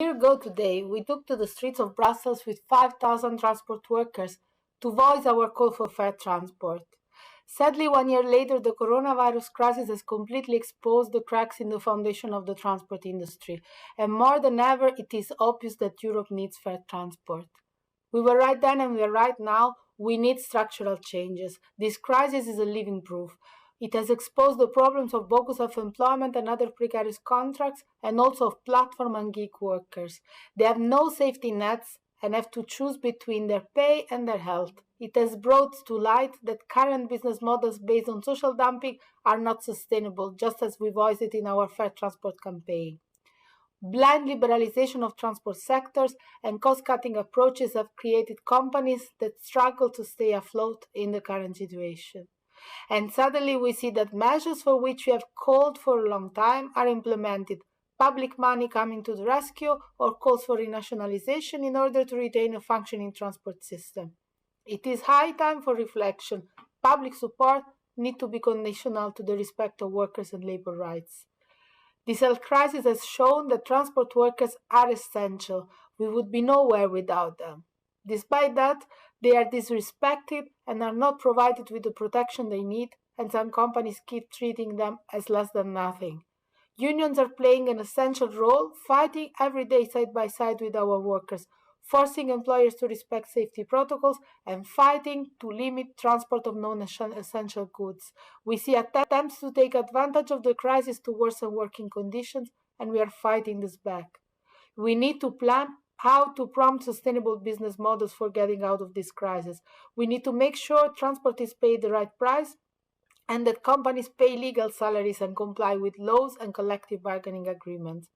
Year ago today, we took to the streets of Brussels with 5,000 transport workers to voice our call for fair transport. Sadly, 1 year later, the coronavirus crisis has completely exposed the cracks in the foundation of the transport industry, and more than ever, it is obvious that Europe needs fair transport. We were right then and we are right now. We need structural changes. This crisis is a living proof. It has exposed the problems of bogus self-employment and other precarious contracts, and also of platform and gig workers. They have no safety nets and have to choose between their pay and their health. It has brought to light that current business models based on social dumping are not sustainable, just as we voiced it in our Fair Transport campaign. Blind liberalization of transport sectors and cost-cutting approaches have created companies that struggle to stay afloat in the current situation. And suddenly we see that measures for which we have called for a long time are implemented. Public money coming to the rescue or calls for renationalization in order to retain a functioning transport system. It is high time for reflection. Public support needs to be conditional to the respect of workers and labor rights. This health crisis has shown that transport workers are essential. We would be nowhere without them. Despite that, they are disrespected and are not provided with the protection they need, and some companies keep treating them as less than nothing. Unions are playing an essential role, fighting every day side by side with our workers, forcing employers to respect safety protocols, and fighting to limit transport of non-essential goods. We see attempts to take advantage of the crisis to worsen working conditions, and we are fighting this back. We need to plan how to prompt sustainable business models for getting out of this crisis. We need to make sure transport is paid the right price and that companies pay legal salaries and comply with laws and collective bargaining agreements.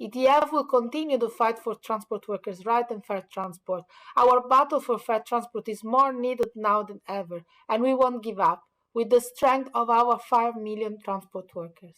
ETF will continue to fight for transport workers' rights and fair transport. Our battle for fair transport is more needed now than ever, and we won't give up with the strength of our 5 million transport workers.